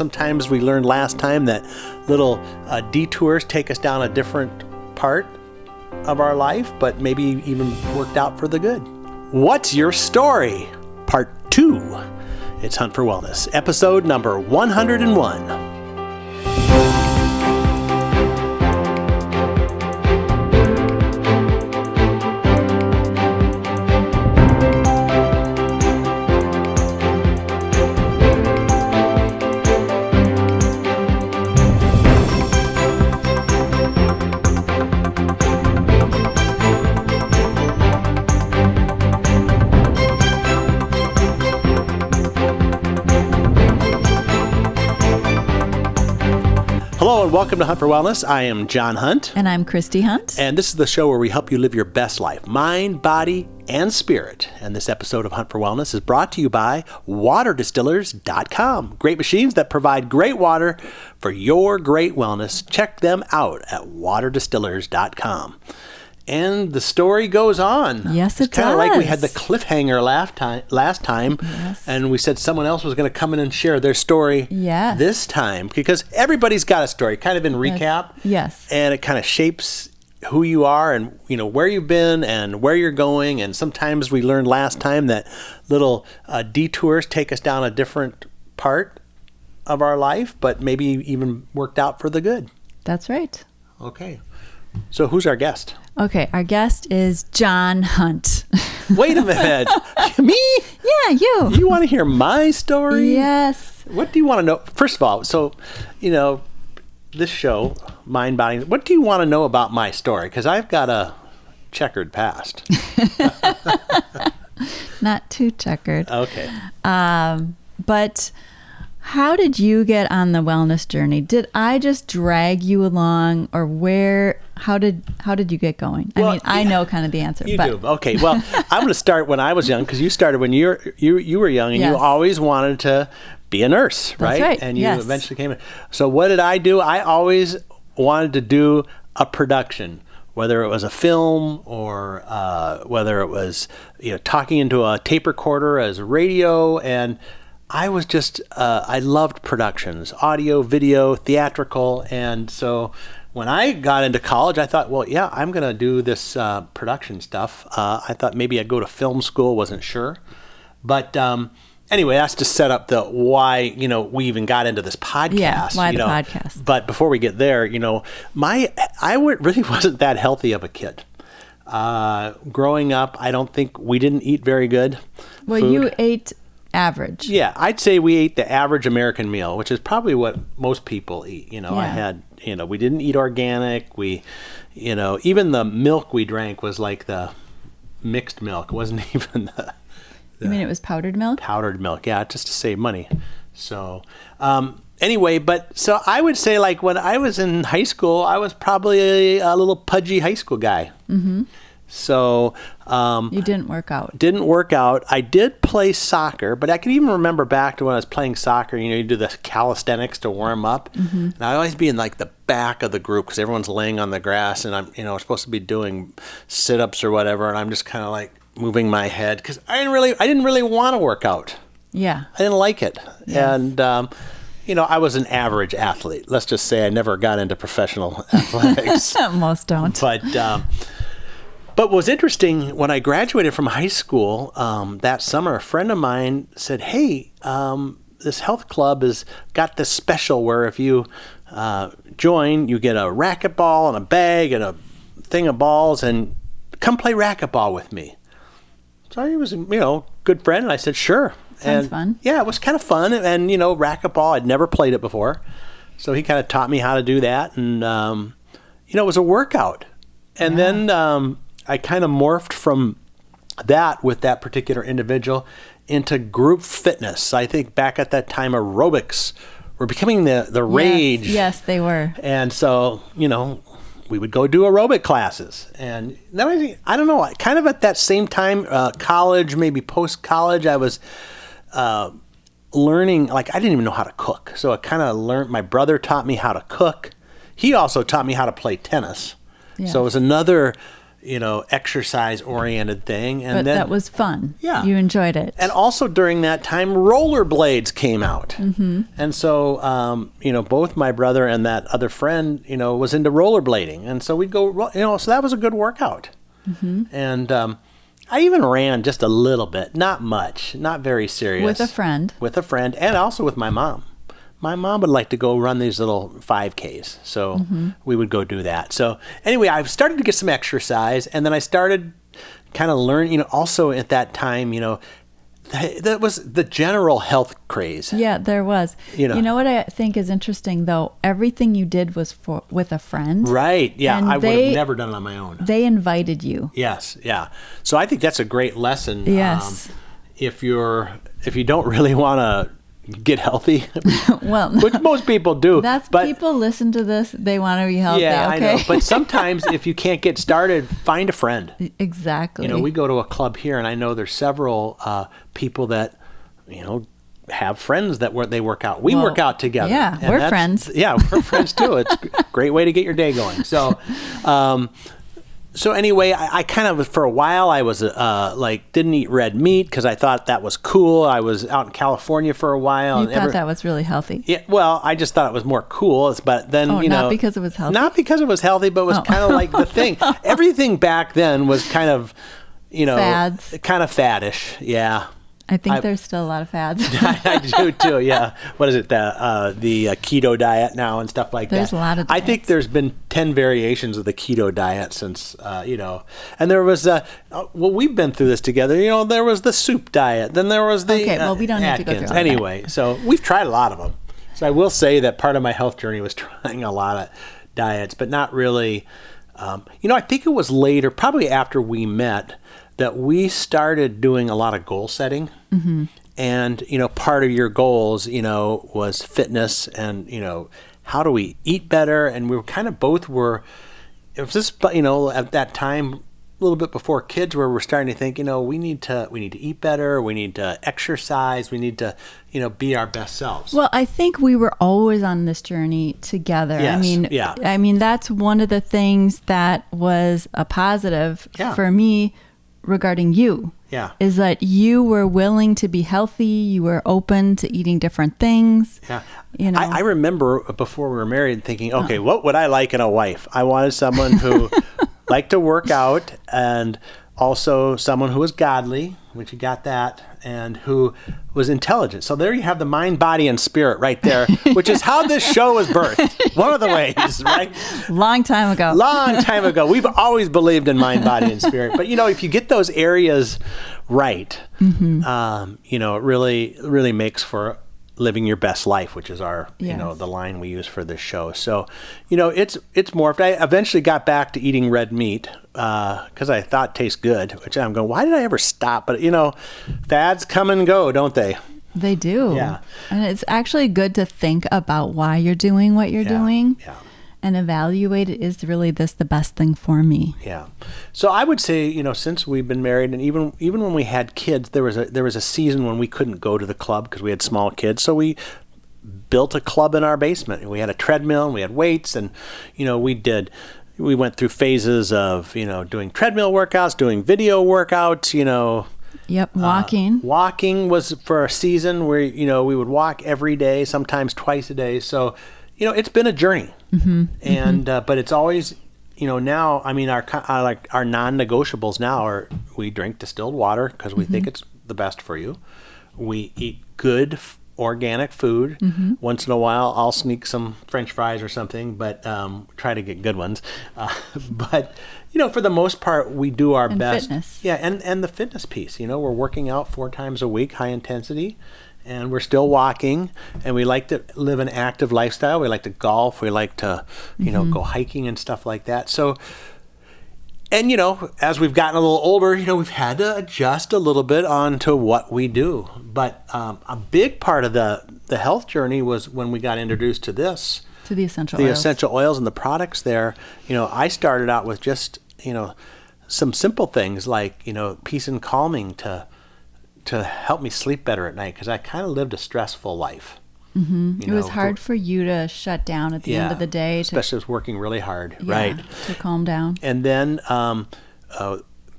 sometimes we learned last time that little detours take us down a different part of our life, but maybe even worked out for the good. What's your story? Part 2. It's Hunt for Wellness, episode number 101. Hello and welcome to Hunt for Wellness. I am John Hunt. And I'm Kristi Hunt. And this is the show where we help you live your best life, mind, body, and spirit. And this episode of Hunt for Wellness is brought to you by waterdistillers.com. Great machines that provide great water for your great wellness. Check them out at waterdistillers.com. And the story goes on. Yes, it does. It's kind of like we had the cliffhanger last time, yes. And we said someone else was going to come in and share their story this time, because everybody's got a story, kind of in recap. Yes. And it kind of shapes who you are and, you know, where you've been and where you're going. And sometimes we learned last time that little detours take us down a different part of our life, but maybe even worked out for the good. That's right. Okay. So who's our guest? Okay, our guest is John Hunt. Wait a minute. Me? Yeah, you. You want to hear my story? Yes. What do you want to know? First of all, so, you know, this show, Mind, Body, what do you want to know about my story? Because I've got a checkered past. Not too checkered. Okay. But how did you get on the wellness journey? Did I just drag you along, or how did you get going? Well, I mean, I know kind of the answer. You do. Okay. Well, I'm going to start when I was young, because you started when you were young, and Yes. you always wanted to be a nurse, right? That's right. And you Yes. eventually came in. So what did I do? I always wanted to do a production, whether it was a film or whether it was, you know, talking into a tape recorder as radio. And I was just, I loved productions, audio, video, theatrical. And so when I got into college, I thought, well, yeah, I'm going to do this production stuff. I thought maybe I'd go to film school, wasn't sure. But anyway, that's to set up the why, you know, we even got into this podcast. Yeah, why you the know. podcast. But before we get there, you know, I really wasn't that healthy of a kid. Growing up, I don't think we didn't eat very good Well, food. you ate average. Yeah, I'd say we ate the average American meal, which is probably what most people eat. You know, I Yeah. had, you know, we didn't eat organic. We, you know, even the milk we drank was like the mixed milk. It wasn't even the You mean it was powdered milk? powdered milk. Yeah, just to save money. So, anyway, but so I would say, like, when I was in high school, I was probably a little pudgy high school guy. Mm-hmm. So, You didn't work out. didn't work out. I did play soccer, but I can even remember back to when I was playing soccer, you know, you do the calisthenics to warm up. Mm-hmm. And I'd always be in like the back of the group because everyone's laying on the grass and I'm, you know, supposed to be doing sit-ups or whatever. And I'm just kind of like moving my head because I didn't really want to work out. Yeah. I didn't like it. Yes. And, you know, I was an average athlete. Let's just say I never got into professional athletics. Most don't. But what was interesting, when I graduated from high school that summer, a friend of mine said, hey, this health club has got this special where if you join, you get a racquetball and a bag and a thing of balls, and come play racquetball with me. So he was, you know, good friend, and I said, sure. Sounds fun. Yeah, it was kind of fun. And, you know, racquetball, I'd never played it before. So he kind of taught me how to do that. And, you know, it was a workout. And then I kind of morphed from that with that particular individual into group fitness. I think back at that time, aerobics were becoming the rage. Yes, they were. And so, you know, we would go do aerobic classes. And that was, I don't know, kind of at that same time, college, maybe post-college, I was learning, like I didn't even know how to cook. So I kind of learned, my brother taught me how to cook. He also taught me how to play tennis. Yes. So it was another, exercise oriented thing. And But then that was fun. Yeah. You enjoyed it. and also during that time, rollerblades came out. And so, both my brother and that other friend, was into rollerblading. And so we'd go, so that was a good workout. And I even ran just a little bit, not much, not very serious. With a friend. With a friend, and also with my mom. My mom would like to go run these little 5Ks, so we would go do that. So anyway, I started to get some exercise, and then I started kind of learning, also at that time, that was the general health craze. Yeah, there was. You know what I think is interesting, though? Everything you did was with a friend. Right, yeah. And I would have never done it on my own. They invited you. Yes, yeah. So I think that's a great lesson. Yes. If you don't really want to get healthy, Well, which most people do. but people listen to this, they want to be healthy. Yeah, okay? I know. But sometimes if you can't get started, find a friend. Exactly. We go to a club here, and I know there's several people that, have friends that they work out. We work out together. Yeah, and we're friends. Yeah, we're friends too. It's a great way to get your day going. So anyway, I kind of, for a while, I was didn't eat red meat because I thought that was cool. I was out in California for a while. You thought that was really healthy. Yeah, well, I just thought it was more cool. But then, not because it was healthy? Not because it was healthy, but it was kind of like the thing. Everything back then was kind of, fads. Kind of faddish. Yeah. I think there's still a lot of fads. I do too. Yeah. What is it? The keto diet now and stuff like that. There's a lot of diets. I think there's been 10 variations of the keto diet since, and there was, we've been through this together. There was the soup diet. Then there was the Okay, well, we don't need to go through all that. Anyway, so we've tried a lot of them. So I will say that part of my health journey was trying a lot of diets, but not really. I think it was later, probably after we met, that we started doing a lot of goal setting. And, part of your goals, was fitness and, how do we eat better? And we were kind of it was just, at that time, a little bit before kids, where we're starting to think, we need to eat better. We need to exercise. We need to, be our best selves. Well, I think we were always on this journey together. Yes, I mean, that's one of the things that was a positive for me regarding you. Yeah. Is that you were willing to be healthy, you were open to eating different things. Yeah. You know. I remember before we were married thinking, okay, what would I like in a wife? I wanted someone who liked to work out, and also someone who was godly, which you got that, and who was intelligent. So there you have the mind, body, and spirit right there, which is how this show was birthed. One of the ways, right? Long time ago. Long time ago. We've always believed in mind, body, and spirit. But, if you get those areas right, it really makes for living your best life, which is our, the line we use for this show. So, it's morphed. I eventually got back to eating red meat because I thought it tastes good, which I'm going, why did I ever stop? But, fads come and go, don't they? They do. Yeah. And it's actually good to think about why you're doing what you're doing. Yeah. And evaluate, is really this the best thing for me? Yeah. So I would say, since we've been married, and even when we had kids, there was a season when we couldn't go to the club because we had small kids. So we built a club in our basement. We had a treadmill and we had weights, and we went through phases of doing treadmill workouts, doing video workouts. Yep, walking. Walking was for a season where we would walk every day, sometimes twice a day. So it's been a journey. And but it's always now, I mean, our non-negotiables now are, we drink distilled water because we think it's the best for you. We eat good organic food. Once in a while I'll sneak some French fries or something, but try to get good ones. But for the most part, we do our best. Fitness. Yeah, and the fitness piece. We're working out 4 times a week, high intensity. And we're still walking, and we like to live an active lifestyle. We like to golf. We like to, go hiking and stuff like that. So, and, as we've gotten a little older, we've had to adjust a little bit onto what we do. But a big part of the health journey was when we got introduced to this. To the essential oils. The essential oils and the products there. I started out with just, some simple things like, peace and calming to help me sleep better at night, because I kind of lived a stressful life. It was hard for you to shut down at the end of the day. Especially if working really hard, to calm down. And then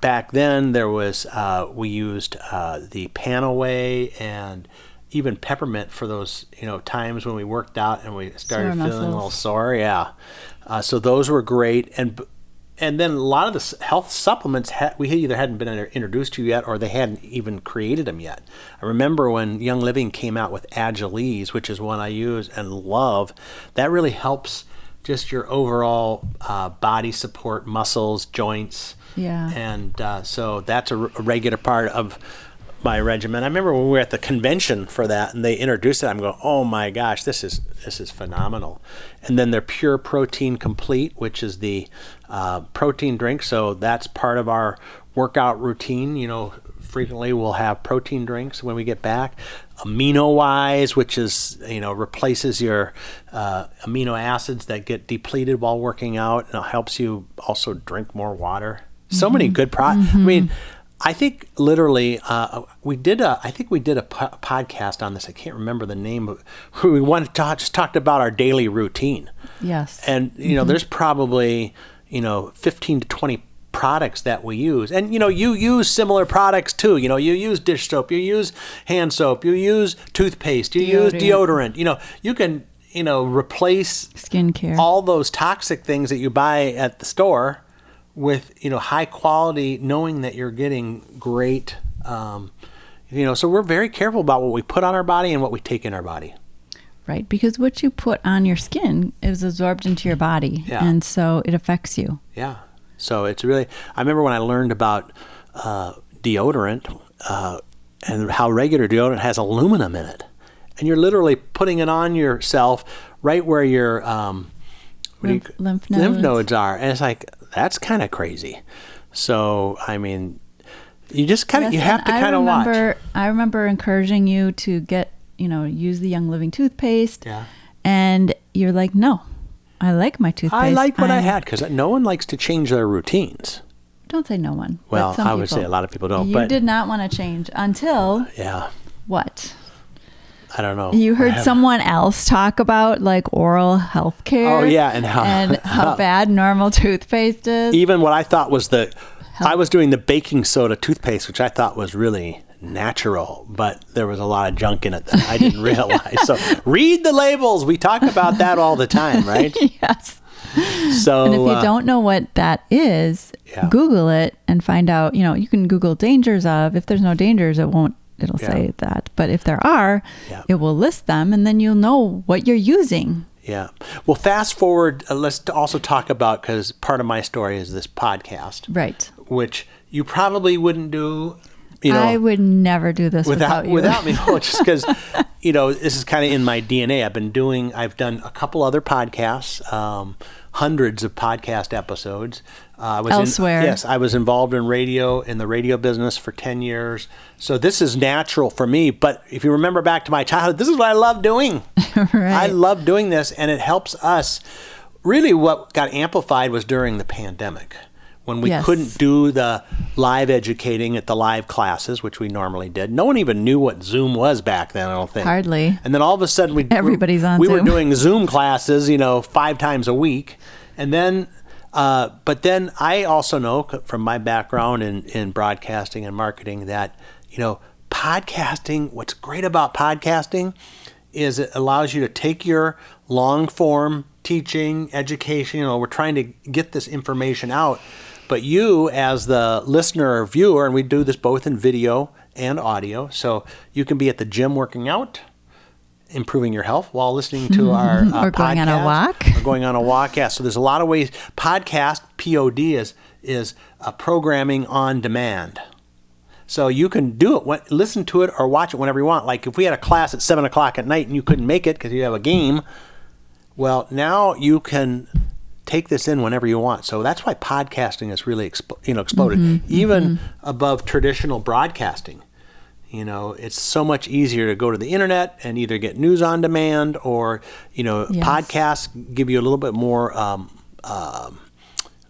back then there was, we used the Panaway and even peppermint for those, times when we worked out and we started feeling a little sore. Yeah. So those were great. And then a lot of the health supplements we either hadn't been introduced to yet or they hadn't even created them yet. I remember when Young Living came out with AgilEase, which is one I use and love, that really helps just your overall body support, muscles, joints. Yeah. And so that's a regular part of my regimen. I remember when we were at the convention for that and they introduced it, I'm going, oh my gosh, this is phenomenal. And then their Pure Protein Complete, which is the protein drink. So that's part of our workout routine. Frequently we'll have protein drinks when we get back. Aminowise, which is, replaces your amino acids that get depleted while working out, and it helps you also drink more water. So many good products. I mean, I think literally we did a podcast on this. I can't remember the name of it. We just talked about our daily routine. Yes. And there's probably 15 to 20 products that we use. And you use similar products too. You use dish soap, you use hand soap, you use toothpaste, you use deodorant. You can replace skincare, all those toxic things that you buy at the store with high quality, knowing that you're getting great so we're very careful about what we put on our body and what we take in our body. Right, because what you put on your skin is absorbed into your body, and so it affects you. Yeah, so it's really, I remember when I learned about deodorant and how regular deodorant has aluminum in it, and you're literally putting it on yourself right where your lymph nodes are, and it's like, that's kind of crazy. So I mean, you just kind of you have to kind of watch. I remember encouraging you to get use the Young Living toothpaste. Yeah. And you're like, no, I like my toothpaste. I like what I had, because no one likes to change their routines. Don't say no one. Well, I would say a lot of people don't. You did not want to change until what? I don't know. You heard someone else talk about like oral health care. Oh yeah, and how bad normal toothpaste is. Even what I thought was I was doing the baking soda toothpaste, which I thought was really natural, but there was a lot of junk in it that I didn't realize. So read the labels. We talk about that all the time, right? Yes. So, and if you don't know what that is, Google it and find out. You can Google dangers of. If there's no dangers, it'll say that. But if there are, it will list them, and then you'll know what you're using. Yeah. Well, fast forward. Let's also talk about, because part of my story is this podcast, right? Which you probably wouldn't do. I would never do this without you. Without me, just because, this is kind of in my DNA. I've done a couple other podcasts, hundreds of podcast episodes. Elsewhere. Yes, I was involved in the radio business for 10 years. So this is natural for me. But if you remember back to my childhood, this is what I love doing. Right. I love doing this, and it helps us. Really, what got amplified was during the pandemic, when we couldn't do the live educating at the live classes, which we normally did. No one even knew what Zoom was back then, I don't think. Hardly. And then all of a sudden, everybody's on Zoom. We were doing Zoom classes, 5 times a week. And then, but then I also know from my background in broadcasting and marketing that, podcasting, what's great about podcasting is it allows you to take your long form teaching, education, we're trying to get this information out. But you, as the listener or viewer, and we do this both in video and audio, so you can be at the gym working out, improving your health while listening to our or going podcast, on a walk. Or going on a walk, yeah. So there's a lot of ways. Podcast, POD, is programming on demand. So you can do it, listen to it or watch it whenever you want. Like if we had a class at 7 o'clock at night and you couldn't make it because you have a game, well, now you can take this in whenever you want. So that's why podcasting has really exploded, even above traditional broadcasting. It's so much easier to go to the internet and either get news on demand or, podcasts give you a little bit more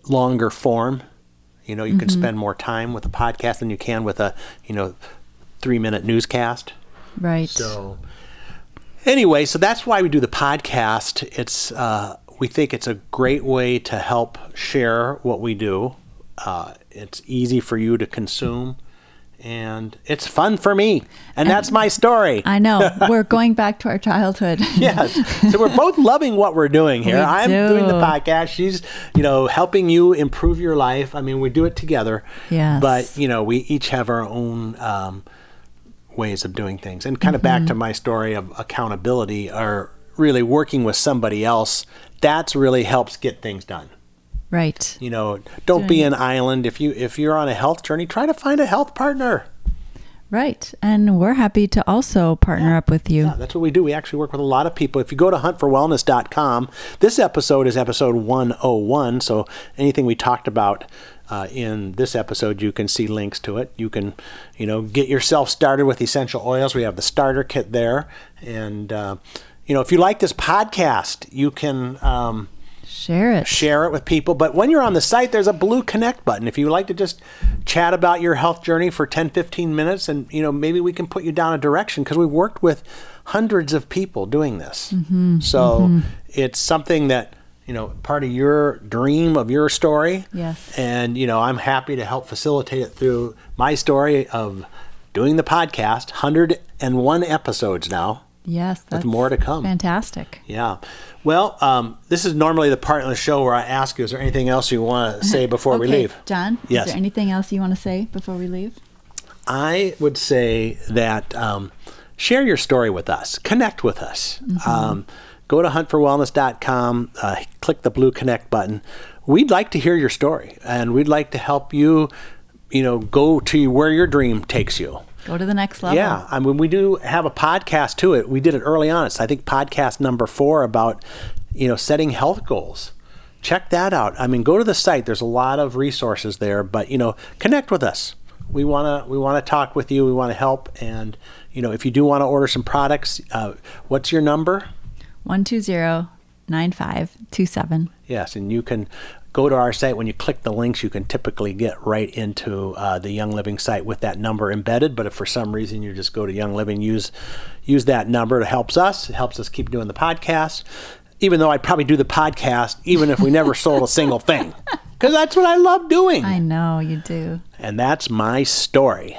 longer form. You can spend more time with a podcast than you can with a, 3-minute newscast. Right. So anyway, so that's why we do the podcast. It's we think it's a great way to help share what we do It's easy for you to consume. And it's fun for me. And that's my story. I know. We're going back to our childhood. Yes. So we're both loving what we're doing here. I'm doing the podcast. She's, helping you improve your life. I mean, we do it together. Yes. But, we each have our own ways of doing things. And kind of back to my story of accountability, or really working with somebody else, that's really helps get things done. Right. Don't be an island. If you're on a health journey, try to find a health partner. Right. And we're happy to also partner up with you. Yeah, that's what we do. We actually work with a lot of people. If you go to Hunt4Wellness.com, this episode is episode 101. So anything we talked about in this episode, you can see links to it. You can, get yourself started with essential oils. We have the starter kit there. And, if you like this podcast, you can... Share it with people. But when you're on the site, there's a blue connect button. If you like to just chat about your health journey for 10, 15 minutes, and maybe we can put you down a direction, because we've worked with hundreds of people doing this. So it's something that, part of your dream of your story. Yes. And, I'm happy to help facilitate it through my story of doing the podcast, 101 episodes now. Yes, that's with more to come. Fantastic. Yeah. Well, this is normally the part of the show where I ask you, is there anything else you want to say before we leave? John, yes. Is there anything else you want to say before we leave? I would say that share your story with us. Connect with us. Go to Hunt4Wellness.com, click the blue connect button. We'd like to hear your story, and we'd like to help you, go to where your dream takes you. Go to the next level. Yeah. I mean, we do have a podcast to it. We did it early on. It's, I think, podcast number 4 about, setting health goals. Check that out. I mean, go to the site. There's a lot of resources there, but, connect with us. We want to talk with you. We want to help. And, if you do want to order some products, what's your number? 120-9527. Yes. And you can go to our site. When you click the links, you can typically get right into the Young Living site with that number embedded. But if for some reason you just go to Young Living, use that number. It helps us. It helps us keep doing the podcast. Even though I'd probably do the podcast even if we never sold a single thing. Because that's what I love doing. I know, you do. And that's my story.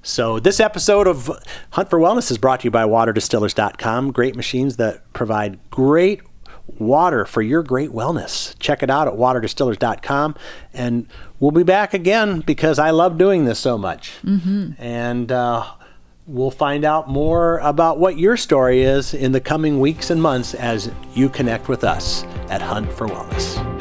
So this episode of Hunt for Wellness is brought to you by waterdistillers.com. Great machines that provide great water for your great wellness. Check it out at waterdistillers.com. And we'll be back again because I love doing this so much. And we'll find out more about what your story is in the coming weeks and months as you connect with us at Hunt for Wellness.